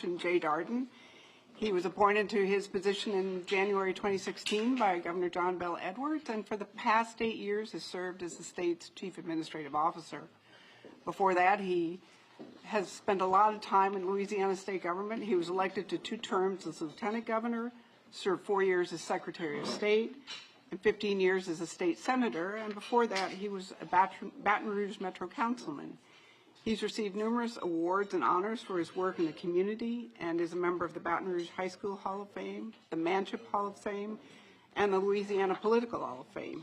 J. Dardenne. He was appointed to his position in January 2016 by Governor John Bel Edwards, and for the past 8 years has served as the state's chief administrative officer. Before that, he has spent a lot of time in Louisiana state government. He was elected to 2 terms as lieutenant governor, served 4 years as secretary of state, and 15 years as a state senator, and before that he was a Baton Rouge Metro councilman. He's received numerous awards and honors for his work in the community and is a member of the Baton Rouge High School Hall of Fame, the Manship Hall of Fame, and the Louisiana Political Hall of Fame.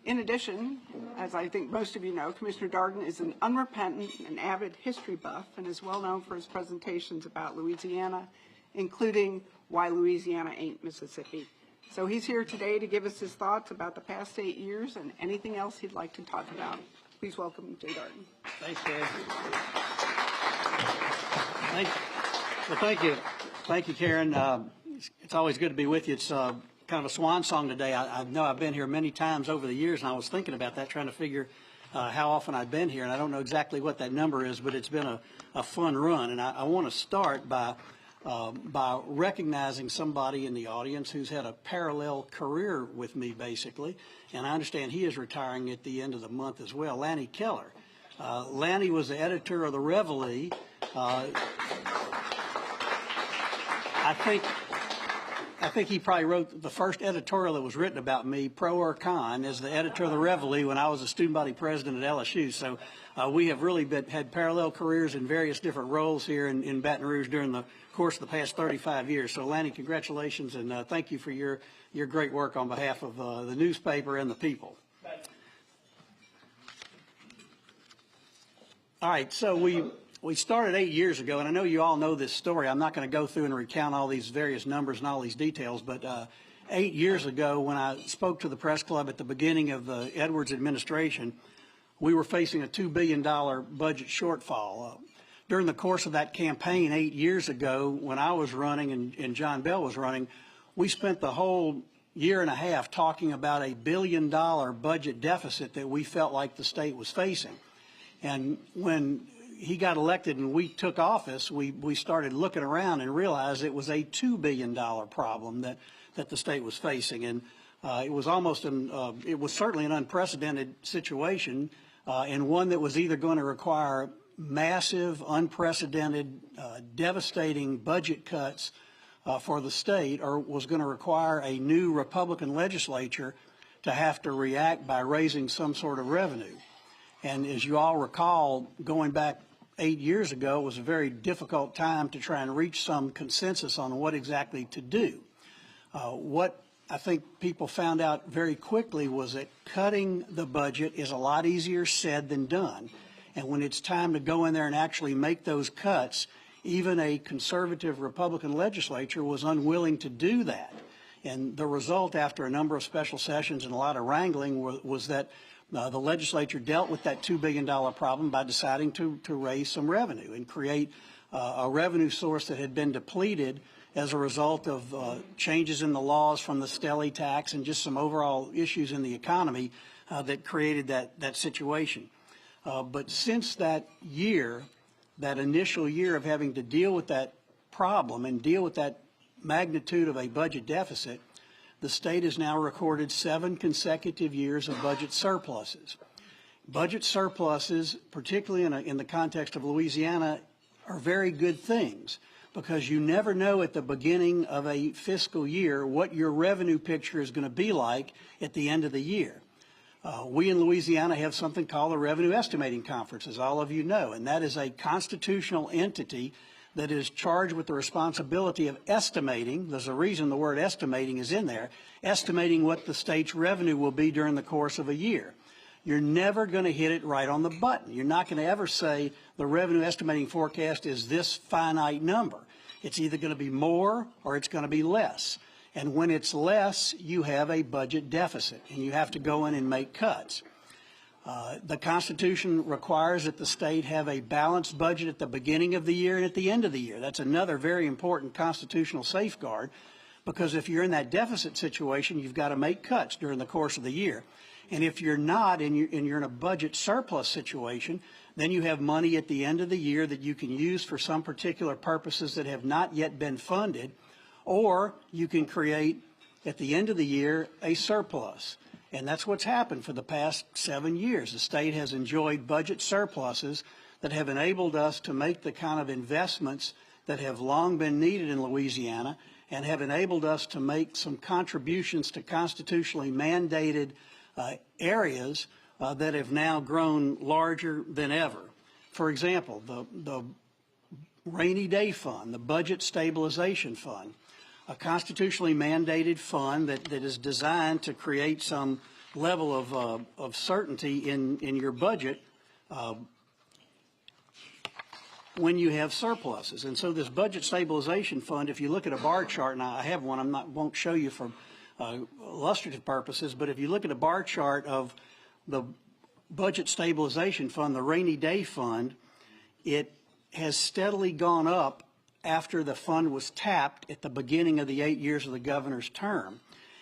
In addition, as I think most of you know, Commissioner Dardenne is an unrepentant and avid history buff and is well known for his presentations about Louisiana, including Why Louisiana Ain't Mississippi. So he's here today to give us his thoughts about the past 8 years and anything else he'd like to talk about. Please welcome J. Dardenne. Thanks, Karen. Thank you. Thank you, Karen. It's always good to be with you. It's kind of a swan song today. I know I've been here many times over the years, and I was thinking about that, trying to figure how often I've been here, and I don't know exactly what that number is, but it's been a fun run. And I want to start by recognizing somebody in the audience who's had a parallel career with me, basically, and I understand he is retiring at the end of the month as well, Lanny Keller. Lanny was the editor of the Reveille. I think he probably wrote the first editorial that was written about me, pro or con, as the editor of the Reveille when I was a student body president at LSU. So we have really had parallel careers in various different roles here in Baton Rouge during the course of the past 35 years. So Lanny, congratulations, and thank you for your great work on behalf of the newspaper and the people. All right, so we started 8 years ago, and I know you all know this story. I'm not going to go through and recount all these various numbers and all these details, but 8 years ago when I spoke to the press club at the beginning of the Edwards administration, we were facing a $2 billion budget shortfall. During the course of that campaign 8 years ago, when I was running and John Bell was running, we spent the whole year and a half talking about a $1 billion budget deficit that we felt like the state was facing. And when he got elected and we took office, we started looking around and realized it was a $2 billion problem that the state was facing. And it was it was certainly an unprecedented situation, and one that was either going to require massive, unprecedented, devastating budget cuts for the state, or was going to require a new Republican legislature to have to react by raising some sort of revenue. And as you all recall, going back 8 years ago, it was a very difficult time to try and reach some consensus on what exactly to do. What I think people found out very quickly was that cutting the budget is a lot easier said than done. And when it's time to go in there and actually make those cuts, even a conservative Republican legislature was unwilling to do that. And the result, after a number of special sessions and a lot of wrangling, was that the legislature dealt with that $2 billion problem by deciding to raise some revenue and create a revenue source that had been depleted as a result of changes in the laws from the Stelly tax and just some overall issues in the economy that created that situation. But since that year, that initial year of having to deal with that problem and deal with that magnitude of a budget deficit, the state has now recorded 7 consecutive years of budget surpluses. Budget surpluses, particularly in the context of Louisiana, are very good things because you never know at the beginning of a fiscal year what your revenue picture is going to be like at the end of the year. We in Louisiana have something called the Revenue Estimating Conference, as all of you know, and that is a constitutional entity that is charged with the responsibility of estimating. There's a reason the word estimating is in there, estimating what the state's revenue will be during the course of a year. You're never going to hit it right on the button. You're not going to ever say the revenue estimating forecast is this finite number. It's either going to be more or it's going to be less. And when it's less, you have a budget deficit, and you have to go in and make cuts. The Constitution requires that the state have a balanced budget at the beginning of the year and at the end of the year. That's another very important constitutional safeguard, because if you're in that deficit situation, you've got to make cuts during the course of the year. And if you're not, and you're in a budget surplus situation, Then you have money at the end of the year that you can use for some particular purposes that have not yet been funded, or you can create, at the end of the year, a surplus. And that's what's happened for the past 7 years. The state has enjoyed budget surpluses that have enabled us to make the kind of investments that have long been needed in Louisiana, and have enabled us to make some contributions to constitutionally mandated areas that have now grown larger than ever. For example, the Rainy Day Fund, the Budget Stabilization Fund, a constitutionally mandated fund that is designed to create some level of certainty in your budget when you have surpluses. And so this Budget Stabilization Fund, if you look at a bar chart, and I have one, won't show you for illustrative purposes, but if you look at a bar chart of the Budget Stabilization Fund, the Rainy Day Fund, it has steadily gone up after the fund was tapped at the beginning of the 8 years of the governor's term.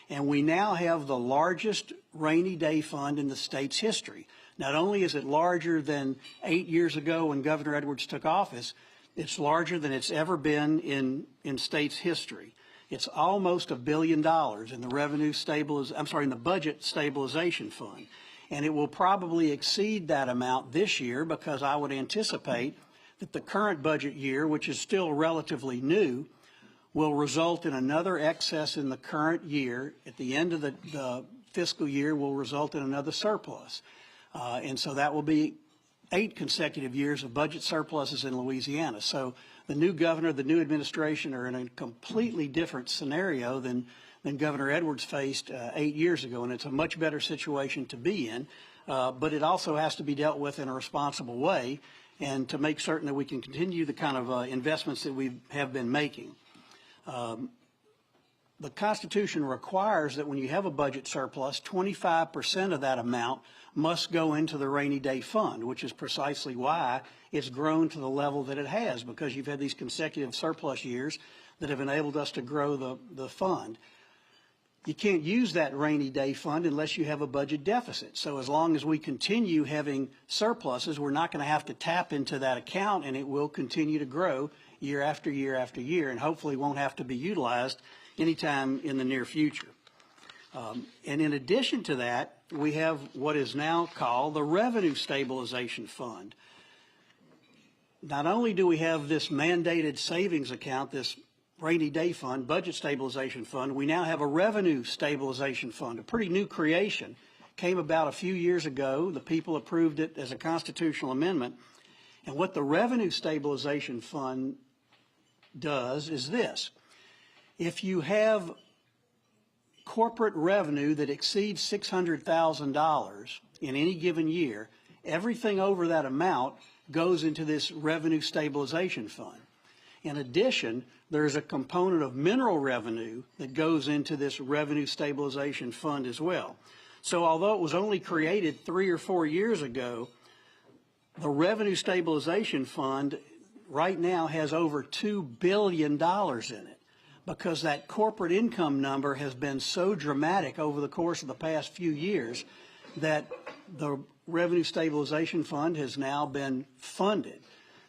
And we now have the largest rainy day fund in the state's history. Not only is it larger than 8 years ago when Governor Edwards took office, it's larger than it's ever been in state's history. It's almost $1 billion in the in the Budget Stabilization Fund. And it will probably exceed that amount this year, because I would anticipate that the current budget year, which is still relatively new, will result in another excess in the current year. At the end of the fiscal year will result in another surplus. And so that will be 8 consecutive years of budget surpluses in Louisiana. So the new governor, the new administration are in a completely different scenario than Governor Edwards faced 8 years ago, and it's a much better situation to be in. But it also has to be dealt with in a responsible way, and to make certain that we can continue the kind of investments that we have been making. The Constitution requires that when you have a budget surplus, 25% of that amount must go into the rainy day fund, which is precisely why it's grown to the level that it has, because you've had these consecutive surplus years that have enabled us to grow the fund. You can't use that rainy day fund unless you have a budget deficit. So as long as we continue having surpluses, we're not going to have to tap into that account, and it will continue to grow year after year after year, and hopefully won't have to be utilized anytime in the near future. And in addition to that, we have what is now called the Revenue Stabilization Fund. Not only do we have this mandated savings account, this rainy day fund, budget stabilization fund, we now have a revenue stabilization fund, a pretty new creation. Came about a few years ago. The people approved it as a constitutional amendment. And what the revenue stabilization fund does is this. If you have corporate revenue that exceeds $600,000 in any given year, everything over that amount goes into this revenue stabilization fund. In addition, there's a component of mineral revenue that goes into this revenue stabilization fund as well. So although it was only created 3 or 4 years ago, the revenue stabilization fund right now has over $2 billion in it, because that corporate income number has been so dramatic over the course of the past few years that the revenue stabilization fund has now been funded.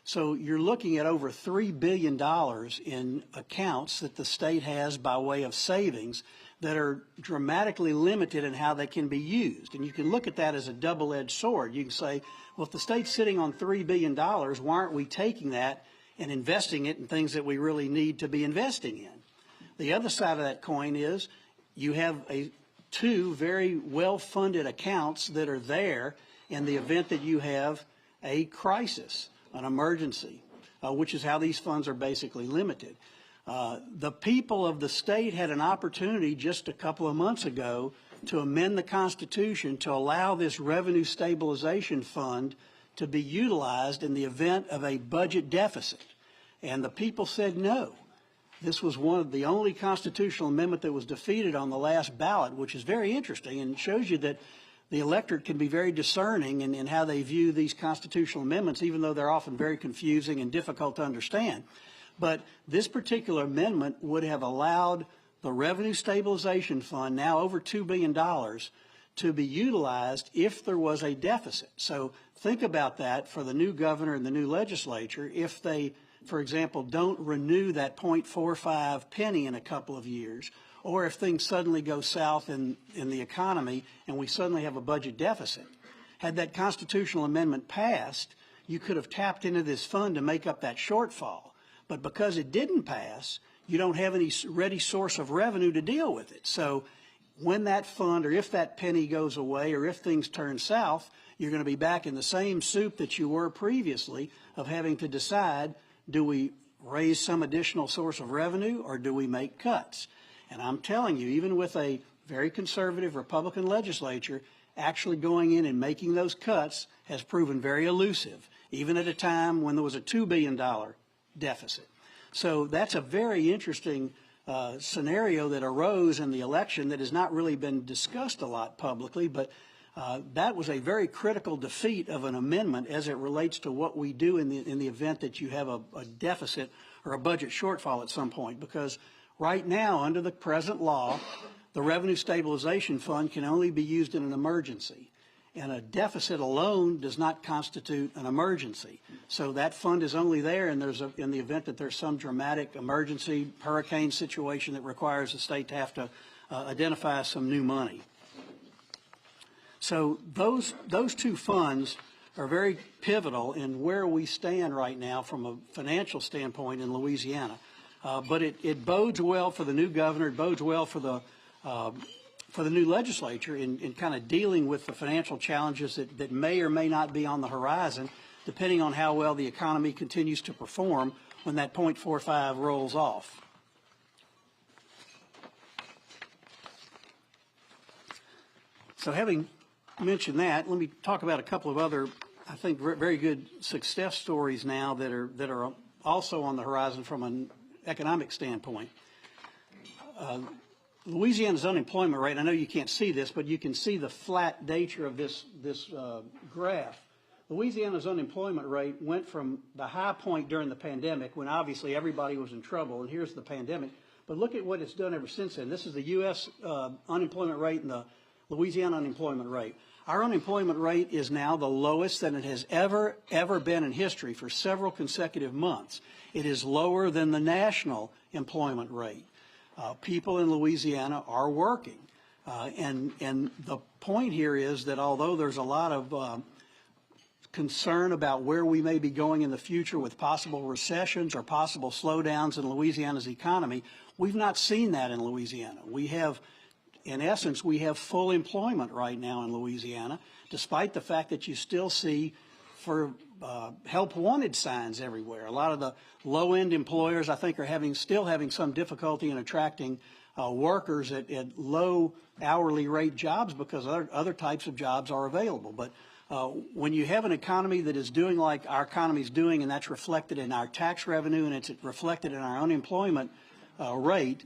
So you're looking at over $3 billion in accounts that the state has by way of savings that are dramatically limited in how they can be used. And you can look at that as a double-edged sword. You can say, well, if the state's sitting on $3 billion, why aren't we taking that and investing it in things that we really need to be investing in? The other side of that coin is you have two very well-funded accounts that are there in the event that you have a crisis, an emergency, which is how these funds are basically limited. The people of the state had an opportunity just a couple of months ago to amend the Constitution to allow this revenue stabilization fund to be utilized in the event of a budget deficit. And the people said no. This was one of the only constitutional amendment that was defeated on the last ballot, which is very interesting and shows you that the electorate can be very discerning in how they view these constitutional amendments, even though they're often very confusing and difficult to understand. But this particular amendment would have allowed the Revenue Stabilization Fund, now over $2 billion, to be utilized if there was a deficit. So think about that for the new governor and the new legislature if they, for example, don't renew that 0.45 penny in a couple of years, or if things suddenly go south in the economy and we suddenly have a budget deficit. Had that constitutional amendment passed, you could have tapped into this fund to make up that shortfall. But because it didn't pass, you don't have any ready source of revenue to deal with it. So when that fund, or if that penny goes away, or if things turn south, you're going to be back in the same soup that you were previously of having to decide, do we raise some additional source of revenue or do we make cuts? And I'm telling you, even with a very conservative Republican legislature, actually going in and making those cuts has proven very elusive, even at a time when there was a $2 billion deficit. So that's a very interesting scenario that arose in the election that has not really been discussed a lot publicly, but that was a very critical defeat of an amendment as it relates to what we do in the event that you have a deficit or a budget shortfall at some point. Because right now, under the present law, the Revenue Stabilization Fund can only be used in an emergency. And a deficit alone does not constitute an emergency. So that fund is only there in the event that there's some dramatic emergency hurricane situation that requires the state to have to identify some new money. So those two funds are very pivotal in where we stand right now from a financial standpoint in Louisiana. But it bodes well for the new governor. It bodes well for the new legislature in kind of dealing with the financial challenges that may or may not be on the horizon, depending on how well the economy continues to perform when that 0.45 rolls off. So having mentioned that, let me talk about a couple of other, I think, very good success stories now that are also on the horizon from an economic standpoint. Louisiana's unemployment rate, I know you can't see this, but you can see the flat nature of this graph. Louisiana's unemployment rate went from the high point during the pandemic, when obviously everybody was in trouble, and here's the pandemic. But look at what it's done ever since then. This is the U.S. Unemployment rate and the Louisiana unemployment rate. Our unemployment rate is now the lowest than it has ever been in history for several consecutive months. It is lower than the national employment rate. People in Louisiana are working. And the point here is that although there's a lot of concern about where we may be going in the future with possible recessions or possible slowdowns in Louisiana's economy, we've not seen that in Louisiana. We have, in essence, we have full employment right now in Louisiana, despite the fact that you still see for help wanted signs everywhere. A lot of the low-end employers, I think, are still having some difficulty in attracting workers at low hourly rate jobs because other types of jobs are available. But when you have an economy that is doing like our economy is doing, and that's reflected in our tax revenue and it's reflected in our unemployment rate,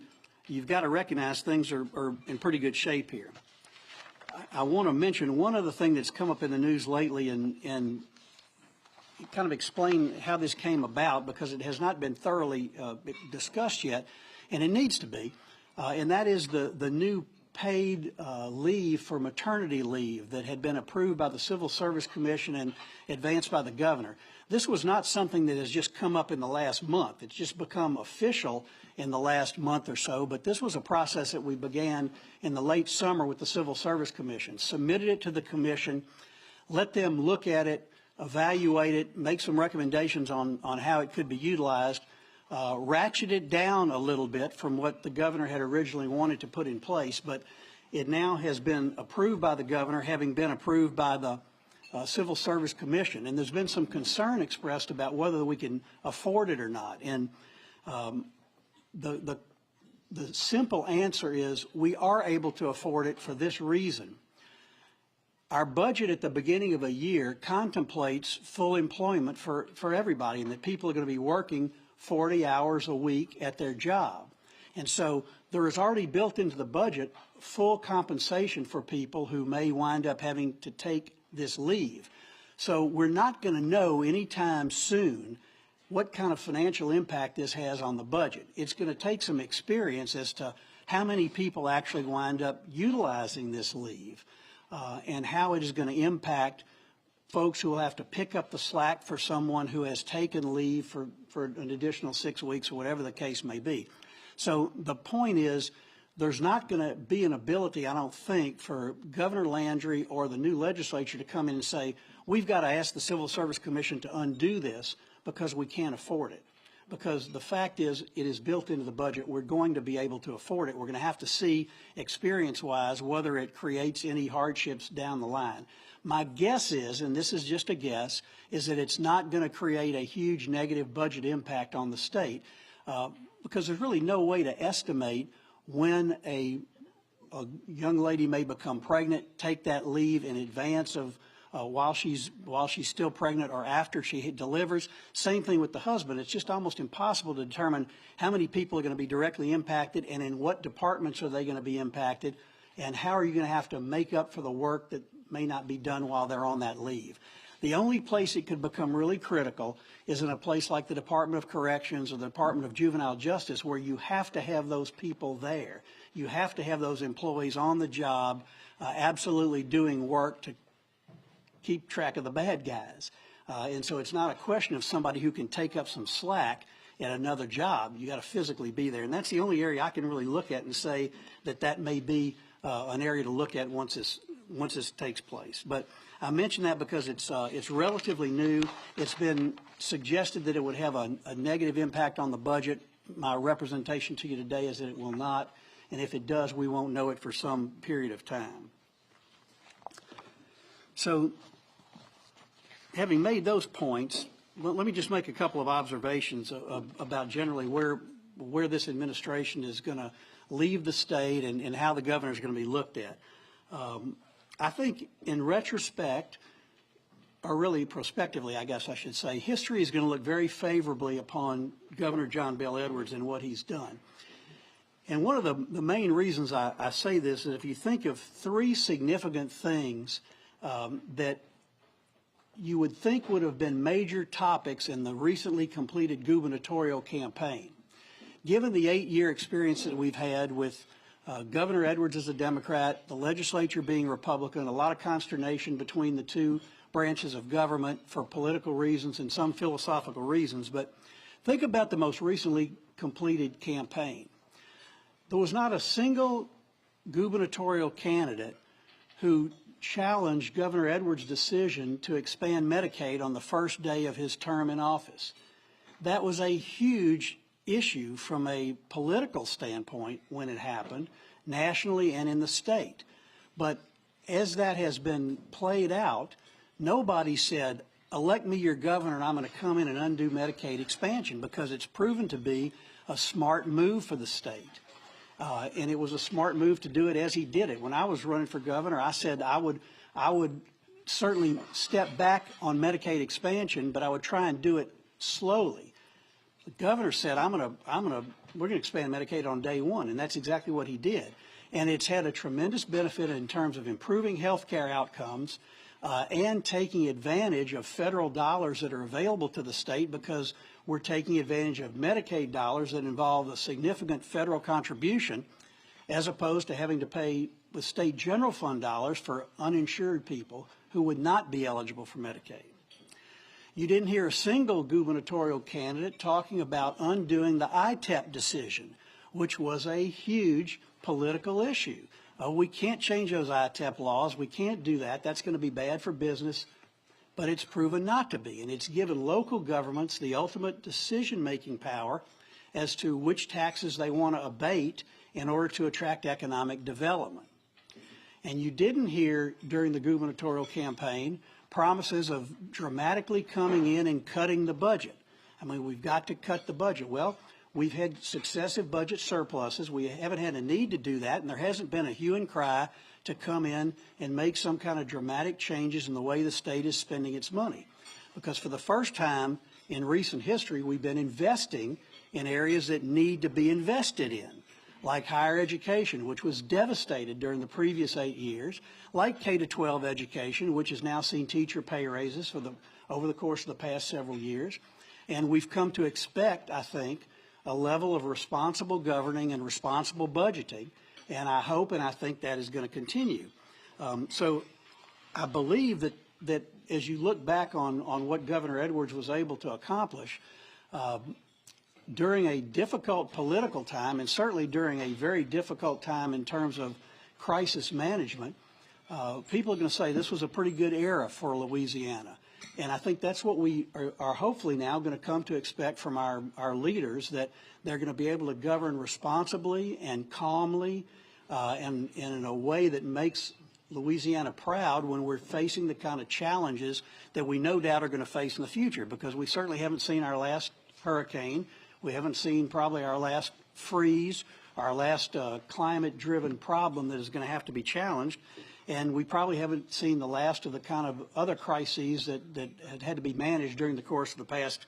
you've got to recognize things are in pretty good shape here. I want to mention one other thing that's come up in the news lately and kind of explain how this came about, because it has not been thoroughly discussed yet, and it needs to be, and that is the new paid leave for maternity leave that had been approved by the Civil Service Commission and advanced by the governor. This was not something that has just come up in the last month. It's just become official in the last month or so, but this was a process that we began in the late summer with the Civil Service Commission. Submitted it to the commission, let them look at it, evaluate it, make some recommendations on how it could be utilized, ratchet it down a little bit from what the governor had originally wanted to put in place, but it now has been approved by the governor, having been approved by the Civil Service Commission. And there's been some concern expressed about whether we can afford it or not. And the simple answer is we are able to afford it for this reason. Our budget at the beginning of a year contemplates full employment for everybody, and that people are going to be working 40 hours a week at their job. And so there is already built into the budget full compensation for people who may wind up having to take this leave. So we're not going to know anytime soon what kind of financial impact this has on the budget. It's going to take some experience as to how many people actually wind up utilizing this leave. And how it is going to impact folks who will have to pick up the slack for someone who has taken leave for an additional 6 weeks or whatever the case may be. So the point is, there's not going to be an ability, I don't think, for Governor Landry or the new legislature to come in and say, we've got to ask the Civil Service Commission to undo this because we can't afford it. Because the fact is, it is built into the budget. We're going to be able to afford it. We're going to have to see, experience-wise, whether it creates any hardships down the line. My guess is, and this is just a guess, is that it's not going to create a huge negative budget impact on the state because there's really no way to estimate when a young lady may become pregnant, take that leave in advance of while she's still pregnant or after she delivers. Same thing with the husband. It's just almost impossible to determine how many people are going to be directly impacted and in what departments are they going to be impacted and how are you going to have to make up for the work that may not be done while they're on that leave. The only place it could become really critical is in a place like the Department of Corrections or the Department of Juvenile Justice, where you have to have those people there. You have to have those employees on the job, absolutely doing work to keep track of the bad guys. And so it's not a question of somebody who can take up some slack at another job. You got to physically be there. And that's the only area I can really look at and say that that may be an area to look at once this takes place. But I mention that because it's relatively new. It's been suggested that it would have a negative impact on the budget. My representation to you today is that it will not, and if it does, we won't know it for some period of time. So, having made those points, let me just make a couple of observations about generally where this administration is going to leave the state and how the governor is going to be looked at. I think in retrospect, or really prospectively, I guess I should say, history is going to look very favorably upon Governor John Bel Edwards and what he's done. And one of the main reasons I say this is if you think of three significant things that you would think would have been major topics in the recently completed gubernatorial campaign. Given the 8-year experience that we've had with Governor Edwards as a Democrat, the legislature being Republican, a lot of consternation between the two branches of government for political reasons and some philosophical reasons. But think about the most recently completed campaign. There was not a single gubernatorial candidate who challenged Governor Edwards' decision to expand Medicaid on the first day of his term in office. That was a huge issue from a political standpoint when it happened, nationally and in the state. But as that has been played out, nobody said, elect me your governor and I'm going to come in and undo Medicaid expansion, because it's proven to be a smart move for the state. And it was a smart move to do it as he did it. When I was running for governor, I said I would certainly step back on Medicaid expansion, but I would try and do it slowly. The governor said, we're going to expand Medicaid on day one, and that's exactly what he did. And it's had a tremendous benefit in terms of improving health care outcomes and taking advantage of federal dollars that are available to the state, because we're taking advantage of Medicaid dollars that involve a significant federal contribution, as opposed to having to pay with state general fund dollars for uninsured people who would not be eligible for Medicaid. You didn't hear a single gubernatorial candidate talking about undoing the ITEP decision, which was a huge political issue. We can't change those ITEP laws. We can't do that. That's going to be bad for business. But it's proven not to be. And it's given local governments the ultimate decision-making power as to which taxes they want to abate in order to attract economic development. And you didn't hear during the gubernatorial campaign promises of dramatically coming in and cutting the budget. I mean, we've got to cut the budget. Well, we've had successive budget surpluses. We haven't had a need to do that, and there hasn't been a hue and cry to come in and make some kind of dramatic changes in the way the state is spending its money. Because for the first time in recent history, we've been investing in areas that need to be invested in, like higher education, which was devastated during the previous 8 years, like K-12 education, which has now seen teacher pay raises over the course of the past several years. And we've come to expect, I think, a level of responsible governing and responsible budgeting, and I hope and I think that is going to continue. So I believe that as you look back on what Governor Edwards was able to accomplish, during a difficult political time, and certainly during a very difficult time in terms of crisis management, people are going to say this was a pretty good era for Louisiana. And I think that's what we are hopefully now going to come to expect from our leaders, that they're going to be able to govern responsibly and calmly and in a way that makes Louisiana proud when we're facing the kind of challenges that we no doubt are going to face in the future, because we certainly haven't seen our last hurricane. We haven't seen probably our last freeze, our last climate-driven problem that is going to have to be challenged. And we probably haven't seen the last of the kind of other crises that had to be managed during the course of the past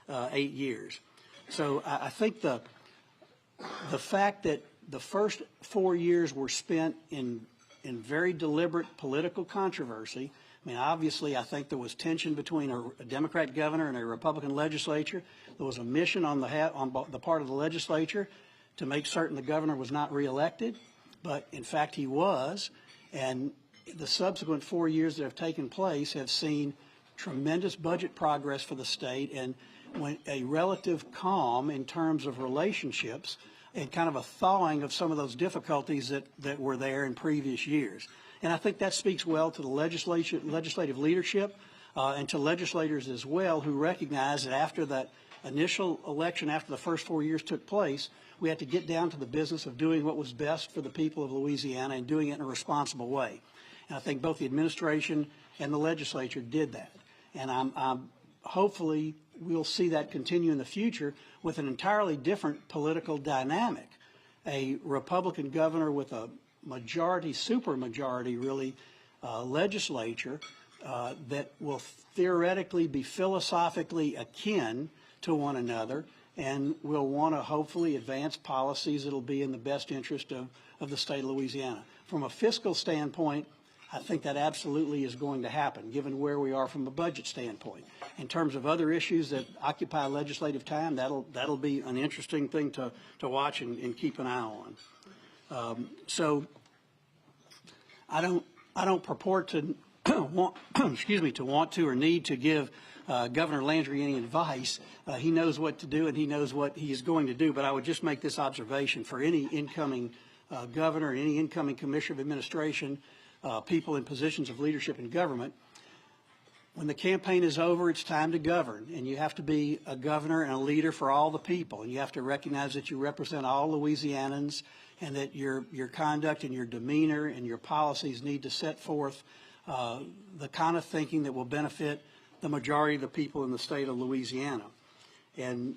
8 years. So I think the fact that the first 4 years were spent in very deliberate political controversy. I mean, obviously, I think there was tension between a Democrat governor and a Republican legislature. There was a mission on the part of the legislature to make certain the governor was not reelected, but in fact he was. And the subsequent 4 years that have taken place have seen tremendous budget progress for the state, and a relative calm in terms of relationships and kind of a thawing of some of those difficulties that were there in previous years. And I think that speaks well to the legislative leadership and to legislators as well, who recognize that after that initial election, after the first 4 years took place, we had to get down to the business of doing what was best for the people of Louisiana and doing it in a responsible way. And I think both the administration and the legislature did that. And I'm hopefully we'll see that continue in the future with an entirely different political dynamic. A Republican governor with a majority, supermajority really, legislature that will theoretically be philosophically akin to one another, and will want to hopefully advance policies that will be in the best interest of the state of Louisiana. From a fiscal standpoint, I think that absolutely is going to happen, given where we are from a budget standpoint. In terms of other issues that occupy legislative time, that'll be an interesting thing to watch and keep an eye on. So I don't purport to want to or need to give Governor Landry any advice. He knows what to do and he knows what he is going to do. But I would just make this observation for any incoming governor and any incoming commissioner of administration, people in positions of leadership in government. When the campaign is over, it's time to govern, and you have to be a governor and a leader for all the people, and you have to recognize that you represent all Louisianans, and that your conduct and your demeanor and your policies need to set forth the kind of thinking that will benefit the majority of the people in the state of Louisiana. And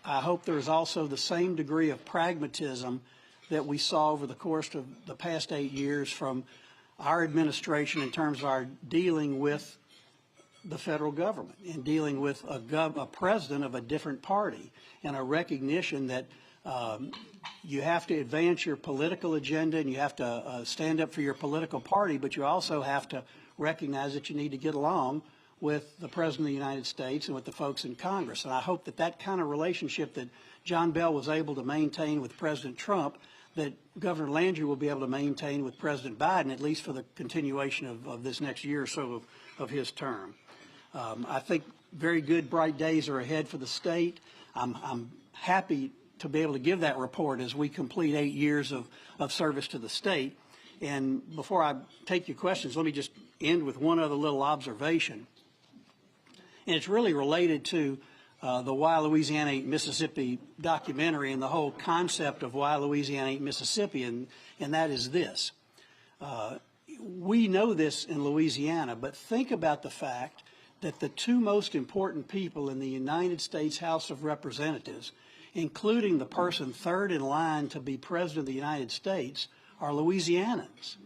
I hope there is also the same degree of pragmatism that we saw over the course of the past 8 years from our administration in terms of our dealing with the federal government and dealing with a president of a different party, and a recognition that you have to advance your political agenda and you have to stand up for your political party, but you also have to recognize that you need to get along with the President of the United States and with the folks in Congress. And I hope that that kind of relationship that John Bell was able to maintain with President Trump, that Governor Landry will be able to maintain with President Biden, at least for the continuation of this next year or so of his term. I think very good, bright days are ahead for the state. I'm happy to be able to give that report as we complete 8 years of service to the state. And before I take your questions, let me just end with one other little observation. And it's really related to the Why Louisiana Ain't Mississippi documentary and the whole concept of why Louisiana ain't Mississippi, and that is this. We know this in Louisiana, but think about the fact that the two most important people in the United States House of Representatives, including the person third in line to be President of the United States, are Louisianans.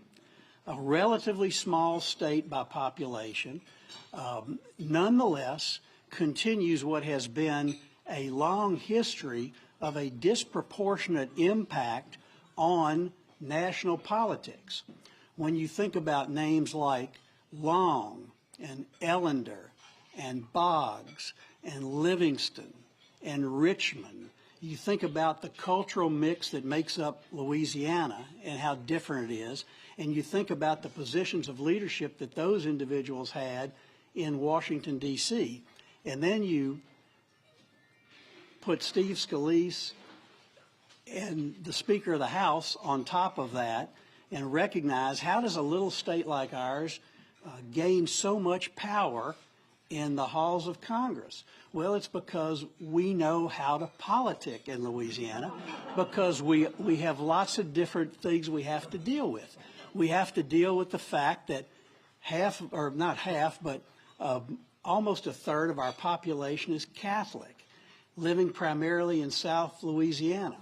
A relatively small state by population, nonetheless continues what has been a long history of a disproportionate impact on national politics. When you think about names like Long and Ellender and Boggs and Livingston and Richmond you think about the cultural mix that makes up Louisiana and how different it is, and you think about the positions of leadership that those individuals had in Washington, D.C., and then you put Steve Scalise and the Speaker of the House on top of that and recognize, how does a little state like ours gain so much power in the halls of Congress? Well, it's because we know how to politic in Louisiana, because we have lots of different things we have to deal with. We have to deal with the fact that half, or not half, but almost a third of our population is Catholic, living primarily in South Louisiana,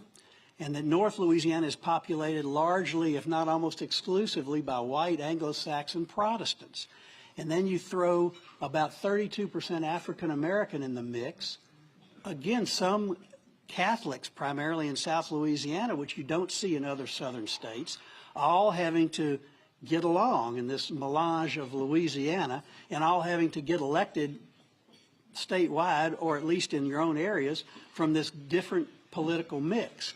and that North Louisiana is populated largely, if not almost exclusively, by white Anglo-Saxon Protestants. And then you throw about 32% African American in the mix. Again, some Catholics, primarily in South Louisiana, which you don't see in other southern states, all having to get along in this melange of Louisiana, and all having to get elected statewide, or at least in your own areas, from this different political mix.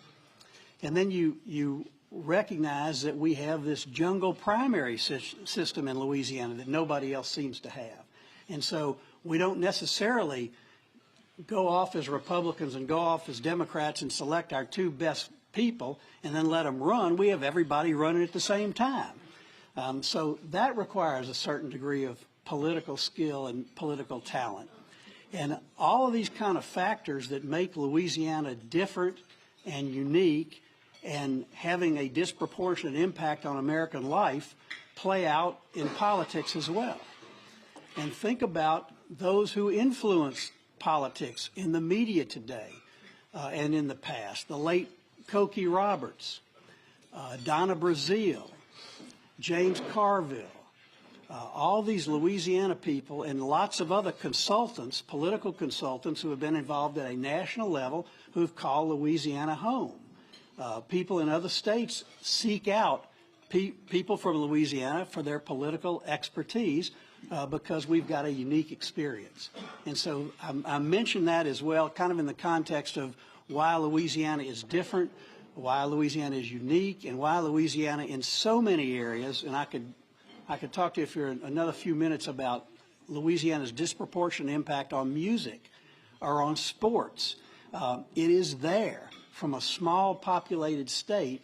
And then you recognize that we have this jungle primary system in Louisiana that nobody else seems to have. And so we don't necessarily go off as Republicans and go off as Democrats and select our two best people and then let them run. We have everybody running at the same time. So that requires a certain degree of political skill and political talent. And all of these kind of factors that make Louisiana different and unique and having a disproportionate impact on American life play out in politics as well. And think about those who influence politics in the media today and in the past. The late Cokie Roberts, Donna Brazile, James Carville, all these Louisiana people, and lots of other consultants, political consultants, who have been involved at a national level, who've called Louisiana home. People in other states seek out people from Louisiana for their political expertise because we've got a unique experience. And so I mention that as well, kind of in the context of why Louisiana is different, why Louisiana is unique, and why Louisiana in so many areas, and I could talk to you for another few minutes about Louisiana's disproportionate impact on music or on sports. It is there. From a small populated state,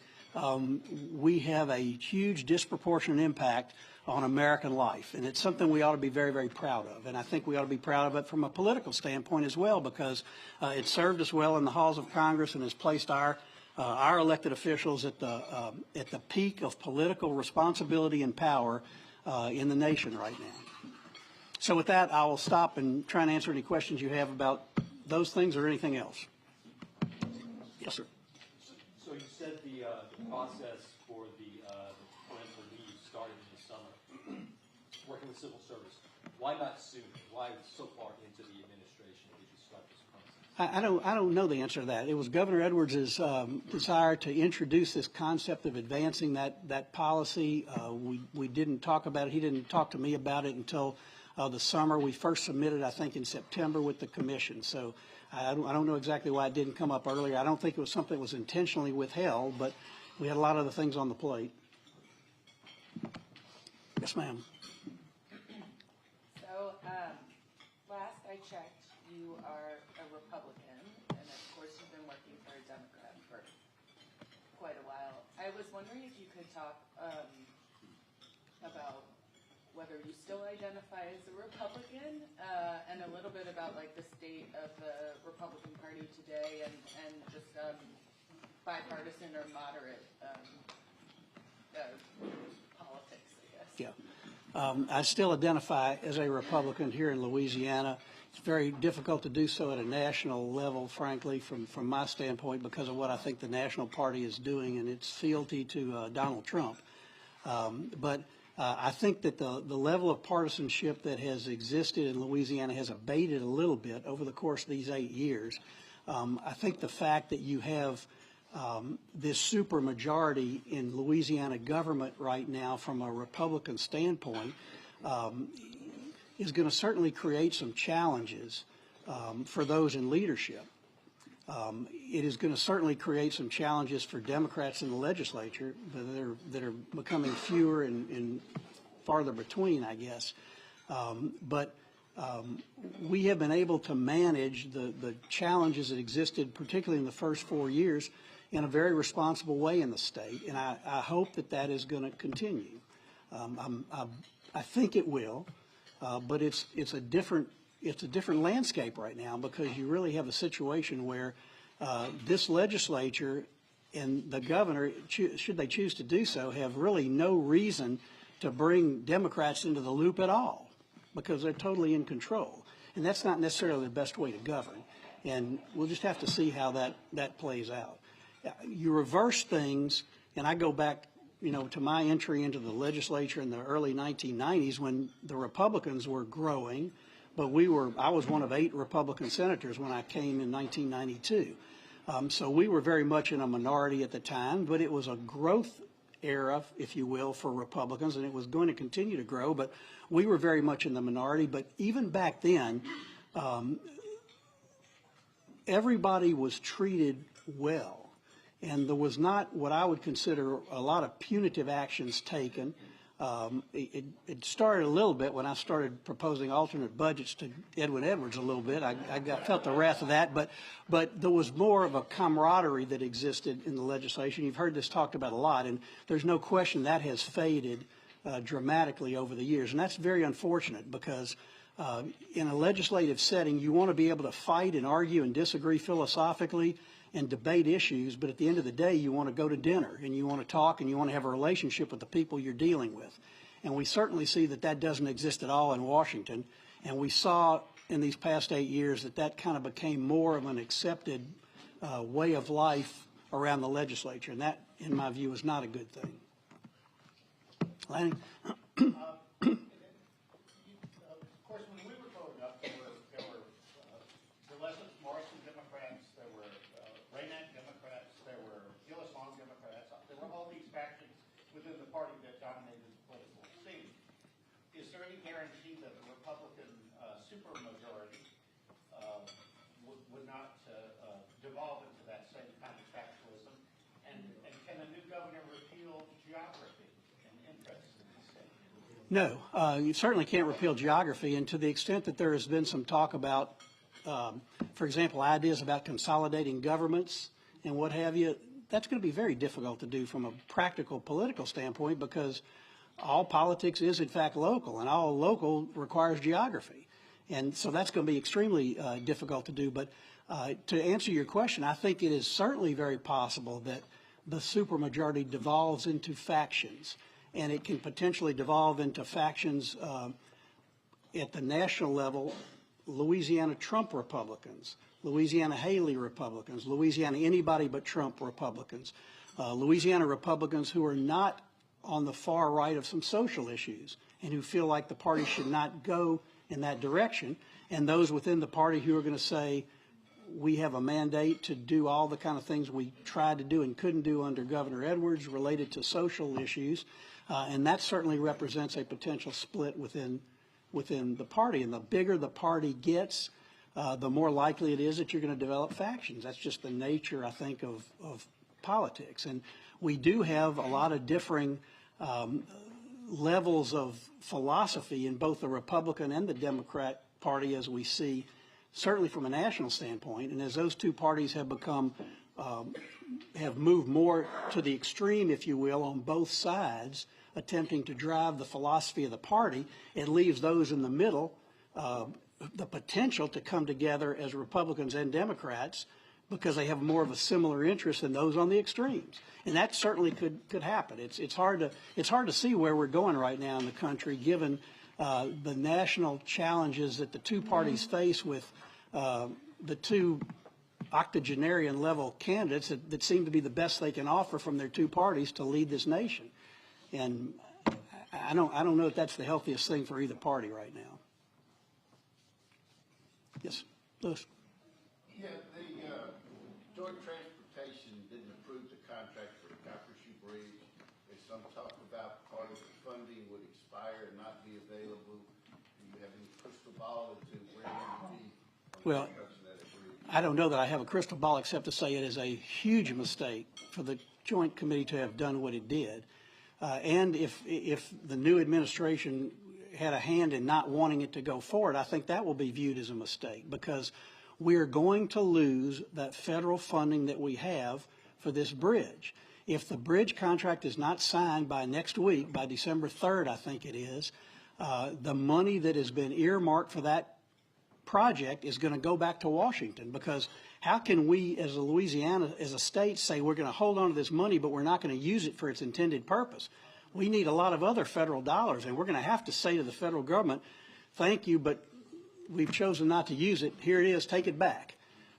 we have a huge disproportionate impact on American life. And it's something we ought to be very, very proud of. And I think we ought to be proud of it from a political standpoint as well, because it served us well in the halls of Congress and has placed our elected officials at the peak of political responsibility and power in the nation right now. So with that, I will stop and try and answer any questions you have about those things or anything else. Yes, sir. So you said the process for the parental leave started in the summer, working with civil service. Why not sooner? Why so far into the administration did you start this process? I don't know the answer to that. It was Governor Edwards' desire to introduce this concept of advancing that policy. We didn't talk about it. He didn't talk to me about it until the summer. We first submitted, I think, in September with the commission. So I don't know exactly why it didn't come up earlier. I don't think it was something that was intentionally withheld, but we had a lot of other things on the plate. Yes, ma'am. So last I checked, you are a Republican, and of course you've been working for a Democrat for quite a while. I was wondering if you could talk about whether you still identify as a Republican, and a little bit about like the state of the Republican Party today, and just bipartisan or moderate politics, I guess. Yeah. I still identify as a Republican here in Louisiana. It's very difficult to do so at a national level, frankly, from my standpoint, because of what I think the National Party is doing and its fealty to Donald Trump. But I think that the level of partisanship that has existed in Louisiana has abated a little bit over the course of these 8 years. I think the fact that you have this supermajority in Louisiana government right now from a Republican standpoint is going to certainly create some challenges for those in leadership. It is going to certainly create some challenges for Democrats in the legislature that are becoming fewer and farther between, I guess. But we have been able to manage the challenges that existed, particularly in the first 4 years, in a very responsible way in the state, and I hope that is going to continue. I think it will, but it's a different landscape right now, because you really have a situation where this legislature and the governor, should they choose to do so, have really no reason to bring Democrats into the loop at all, because they're totally in control. And that's not necessarily the best way to govern. And we'll just have to see how that plays out. You reverse things, and I go back, to my entry into the legislature in the early 1990s when the Republicans were growing, but I was one of 8 Republican senators when I came in 1992. So we were very much in a minority at the time, but it was a growth era, if you will, for Republicans, and it was going to continue to grow, but we were very much in the minority. But even back then, everybody was treated well, and there was not what I would consider a lot of punitive actions taken. It started a little bit when I started proposing alternate budgets to Edwin Edwards a little bit. I felt the wrath of that, but there was more of a camaraderie that existed in the legislation. You've heard this talked about a lot, and there's no question that has faded dramatically over the years, and that's very unfortunate, because in a legislative setting, you want to be able to fight and argue and disagree philosophically and debate issues, but at the end of the day, you want to go to dinner and you want to talk and you want to have a relationship with the people you're dealing with. And we certainly see that doesn't exist at all in Washington. And we saw in these past 8 years that kind of became more of an accepted way of life around the legislature. And that, in my view, is not a good thing. Lanny? Guarantee that the Republican supermajority would not devolve into that same kind of factualism, and can a new governor repeal geography and interests in the state? No, you certainly can't repeal geography, and to the extent that there has been some talk about, for example, ideas about consolidating governments and what have you, that's going to be very difficult to do from a practical political standpoint, because all politics is, in fact, local, and all local requires geography. And so that's going to be extremely difficult to do. But to answer your question, I think it is certainly very possible that the supermajority devolves into factions, and it can potentially devolve into factions at the national level: Louisiana Trump Republicans, Louisiana Haley Republicans, Louisiana anybody but Trump Republicans, Louisiana Republicans who are not on the far right of some social issues and who feel like the party should not go in that direction, and those within the party who are going to say, we have a mandate to do all the kind of things we tried to do and couldn't do under Governor Edwards related to social issues, and that certainly represents a potential split within the party. And the bigger the party gets, the more likely it is that you're going to develop factions. That's just the nature, I think, of politics. And we do have a lot of differing levels of philosophy in both the Republican and the Democrat Party, as we see, certainly from a national standpoint. And as those two parties have have moved more to the extreme, if you will, on both sides, attempting to drive the philosophy of the party, it leaves those in the middle the potential to come together as Republicans and Democrats, because they have more of a similar interest than those on the extremes. And that certainly could happen. It's hard to see where we're going right now in the country, given the national challenges that the two parties face with the two octogenarian level candidates that seem to be the best they can offer from their two parties to lead this nation. And I don't know if that's the healthiest thing for either party right now. Yes, Lewis. Yeah, the joint transportation didn't approve the contract for the Coppershoe Bridge. There's some talk about part of the funding would expire and not be available. Do you have any crystal ball as to where you would be on the construction of that bridge? I don't know that I have a crystal ball except to say it is a huge mistake for the Joint Committee to have done what it did. And if the new administration had a hand in not wanting it to go forward, I think that will be viewed as a mistake, because we're going to lose that federal funding that we have for this bridge. If the bridge contract is not signed by next week, by December 3rd, I think it is, the money that has been earmarked for that project is going to go back to Washington, because how can we as a Louisiana, as a state, say we're going to hold on to this money but we're not going to use it for its intended purpose? We need a lot of other federal dollars, and we're going to have to say to the federal government, thank you, but we've chosen not to use it. Here it is, take it back.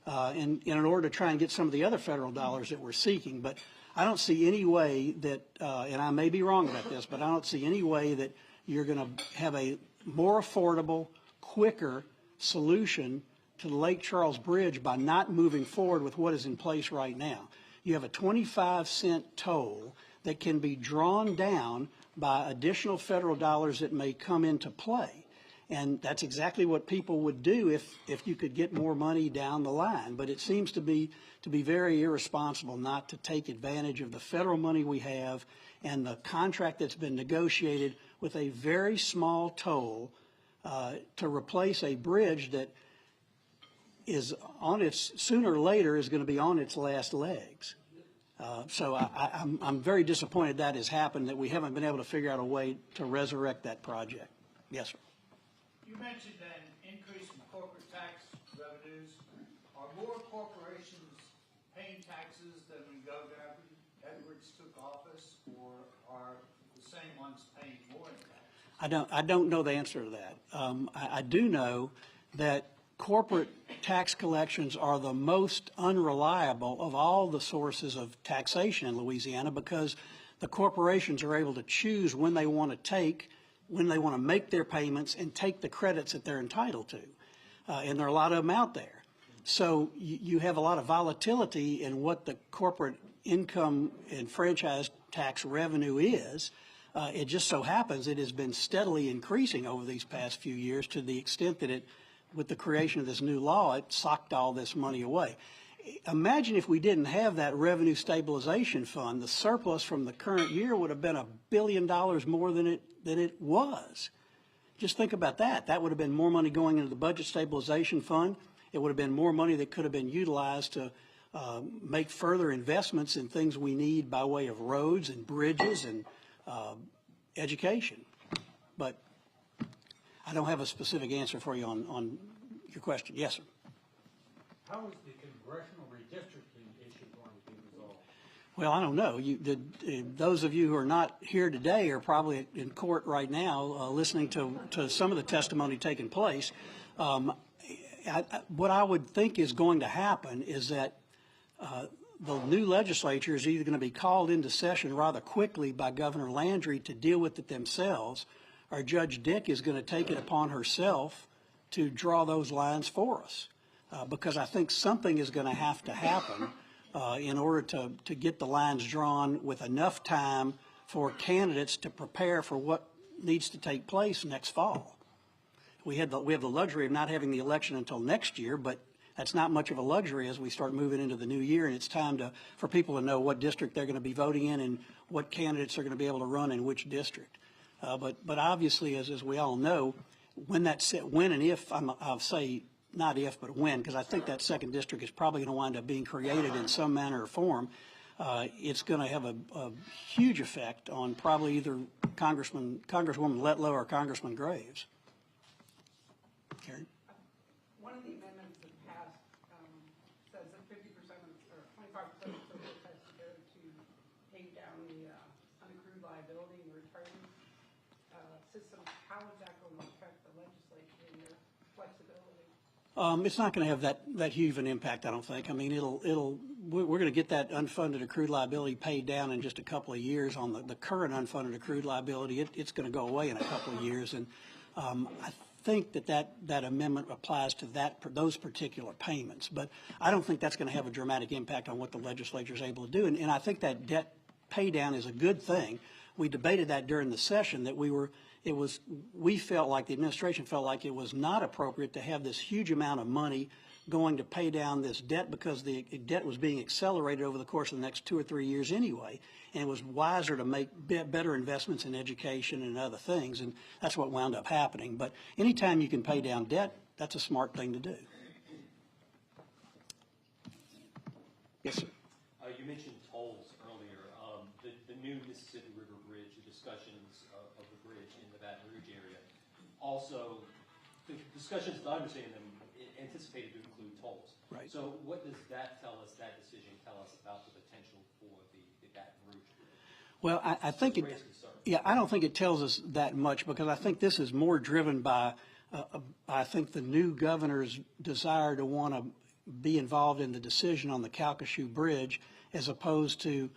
In order to try and get some of the other federal dollars that we're seeking. But I don't see any way that, and I may be wrong about this, but I don't see any way that you're going to have a more affordable, quicker solution to the Lake Charles Bridge by not moving forward with what is in place right now. You have a 25-cent toll that can be drawn down by additional federal dollars that may come into play. And that's exactly what people would do if you could get more money down the line. But it seems to be very irresponsible not to take advantage of the federal money we have and the contract that's been negotiated with a very small toll to replace a bridge that is on its, sooner or later, is going to be on its last legs. So I'm very disappointed that has happened, that we haven't been able to figure out a way to resurrect that project. Yes, sir. You mentioned an increase in corporate tax revenues. Are more corporations paying taxes than when Governor Edwards took office, or are the same ones paying more in taxes? I don't know the answer to that. I do know that corporate tax collections are the most unreliable of all the sources of taxation in Louisiana, because the corporations are able to choose when they want to make their payments and take the credits that they're entitled to. And there are a lot of them out there. So you have a lot of volatility in what the corporate income and franchise tax revenue is. It just so happens it has been steadily increasing over these past few years, to the extent that with the creation of this new law, it socked all this money away. Imagine if we didn't have that revenue stabilization fund, the surplus from the current year would have been $1 billion more than it was. Just think about that. That would have been more money going into the budget stabilization fund. It would have been more money that could have been utilized to make further investments in things we need by way of roads and bridges and education. But I don't have a specific answer for you on your question. Yes, sir. How is the congressional redistricting issue going to be resolved? Well, I don't know. Those of you who are not here today are probably in court right now listening to some of the testimony taking place. What I would think is going to happen is that the new legislature is either going to be called into session rather quickly by Governor Landry to deal with it themselves, or Judge Dick is going to take it upon herself to draw those lines for us. Because I think something is going to have to happen in order to get the lines drawn with enough time for candidates to prepare for what needs to take place next fall. We have the luxury of not having the election until next year, but that's not much of a luxury as we start moving into the new year, and it's time for people to know what district they're going to be voting in and what candidates are going to be able to run in which district. But obviously, as we all know, when and if, I'll say not if, but when, because I think that second district is probably going to wind up being created in some manner or form, it's going to have a huge effect on probably either Congresswoman Letlow or Congressman Graves. Karen? One of the amendments that passed says that 50% or 25% of the surplus has to go to pay down the unaccrued liability and retirement system. How is that going to affect the legislature and their flexibility? It's not going to have that huge of an impact, I don't think. I mean, we're going to get that unfunded accrued liability paid down in just a couple of years. On the current unfunded accrued liability, it's going to go away in a couple of years, and I think that amendment applies to those particular payments. But I don't think that's going to have a dramatic impact on what the legislature is able to do, and I think that debt pay down is a good thing. We debated that during the session, that we felt like, the administration felt like it was not appropriate to have this huge amount of money going to pay down this debt because the debt was being accelerated over the course of the next 2 or 3 years anyway. And it was wiser to make better investments in education and other things. And that's what wound up happening. But anytime you can pay down debt, that's a smart thing to do. Yes, sir. You mentioned tolls earlier. The new Mississippi River Bridge, the discussions of the bridge in the Baton Rouge area. Also, the discussions, as I understand them, anticipated to include tolls. Right. So what does that tell us, that decision tell us about the potential for the Baton Rouge Bridge? Well, I think it, yeah, I don't think it tells us that much because I think this is more driven by, I think the new governor's desire to want to be involved in the decision on the Calcasieu Bridge as opposed to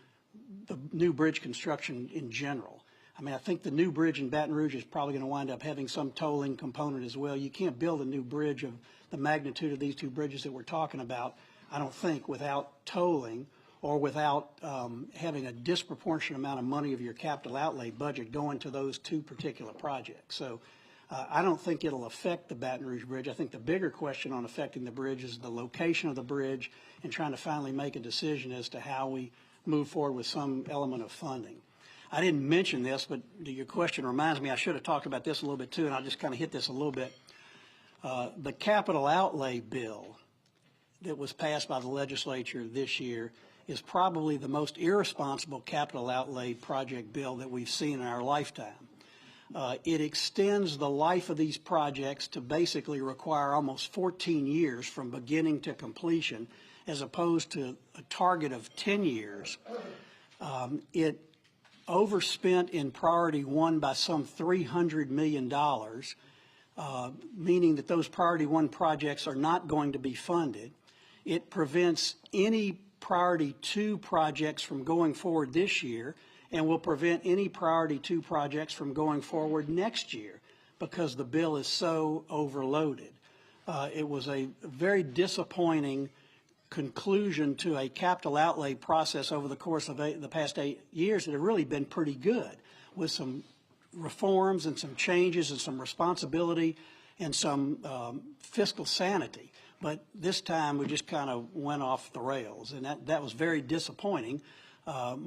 the new bridge construction in general. I mean, I think the new bridge in Baton Rouge is probably going to wind up having some tolling component as well. You can't build a new bridge of the magnitude of these two bridges that we're talking about, I don't think, without tolling or without having a disproportionate amount of money of your capital outlay budget going to those two particular projects. So I don't think it'll affect the Baton Rouge Bridge. I think the bigger question on affecting the bridge is the location of the bridge and trying to finally make a decision as to how we move forward with some element of funding. I didn't mention this, but your question reminds me, I should have talked about this a little bit too, and I'll just kind of hit this a little bit. The capital outlay bill that was passed by the legislature this year is probably the most irresponsible capital outlay project bill that we've seen in our lifetime. It extends the life of these projects to basically require almost 14 years from beginning to completion, as opposed to a target of 10 years. It overspent in priority one by some $300 million, meaning that those priority one projects are not going to be funded. It prevents any priority two projects from going forward this year and will prevent any priority two projects from going forward next year because the bill is so overloaded. It was a very disappointing conclusion to a capital outlay process over the course of the past 8 years that have really been pretty good, with some reforms and some changes and some responsibility and some fiscal sanity. But this time we just kind of went off the rails, and that was very disappointing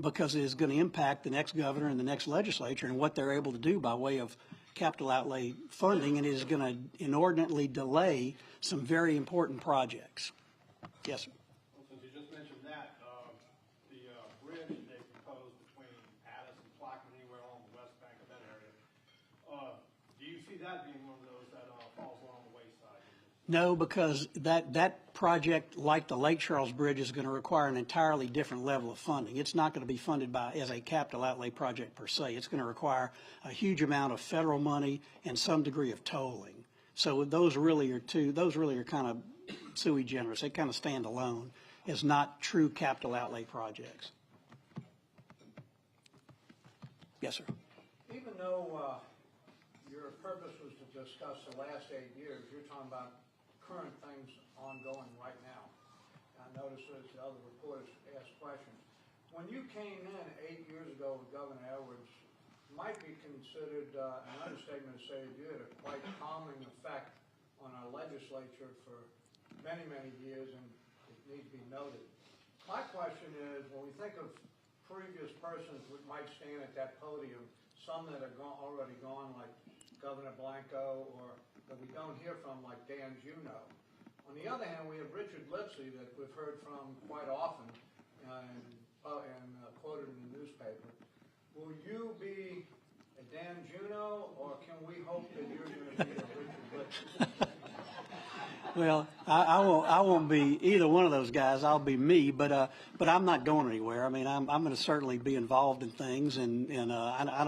because it is going to impact the next governor and the next legislature and what they're able to do by way of capital outlay funding, and it is going to inordinately delay some very important projects. Yes, sir. Well, since you just mentioned that, the bridge they proposed between Addis and Plaquemine, anywhere along the west bank of that area, do you see that being one of those that falls along the wayside? No, because that project, like the Lake Charles Bridge, is going to require an entirely different level of funding. It's not going to be funded as a capital outlay project per se. It's going to require a huge amount of federal money and some degree of tolling. So those really are kind of sui generis. They kind of stand alone as not true capital outlay projects. Yes, sir. Even though your purpose was to discuss the last 8 years, you're talking about current things ongoing right now. I noticed as the other reporters asked questions. When you came in 8 years ago with Governor Edwards, might be considered an understatement to say that you had a quite calming effect on our legislature for many, many years, and it needs to be noted. My question is, when we think of previous persons that might stand at that podium, some that are already gone, like Governor Blanco, or that we don't hear from, like Dan Juneau. On the other hand, we have Richard Lipsey that we've heard from quite often and quoted in the newspaper. Will you be a Dan Juneau, or can we hope that you're going to be a Richard Lipsey? Well, I won't be either one of those guys. I'll be me, but I'm not going anywhere. I mean, I'm going to certainly be involved in things, and I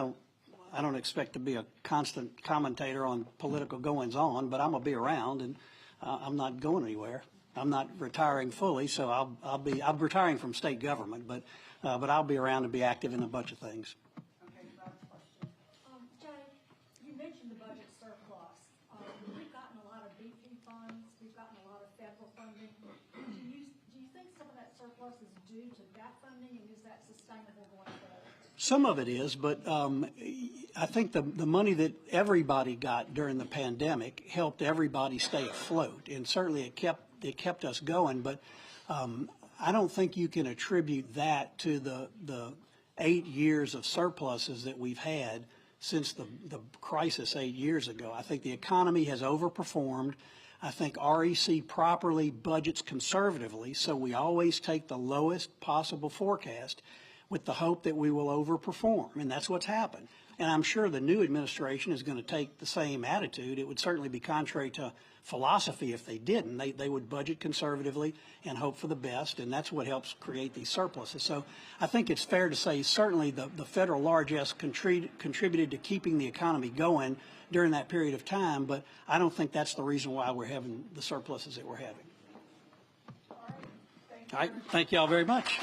don't expect to be a constant commentator on political goings on, but I'm gonna be around, and I'm not going anywhere. I'm not retiring fully, so I'm retiring from state government, but I'll be around and be active in a bunch of things. Okay, last question. Jay, you mentioned the budget surplus. We've gotten a lot of BP funds. We've gotten a lot of federal funding. Do you think some of that surplus is due to that funding, and is that sustainable going forward? Some of it is, but I think the money that everybody got during the pandemic helped everybody stay afloat, and certainly it kept it kept us going. But I don't think you can attribute that to the 8 years of surpluses that we've had since the crisis 8 years ago. I think the economy has overperformed. I think REC properly budgets conservatively, so we always take the lowest possible forecast with the hope that we will overperform, and that's what's happened. And I'm sure the new administration is going to take the same attitude. It would certainly be contrary to philosophy if they didn't. They would budget conservatively and hope for the best, and that's what helps create these surpluses. So I think it's fair to say certainly the federal largesse contributed to keeping the economy going during that period of time, but I don't think that's the reason why we're having the surpluses that we're having. All right, thank you all very much.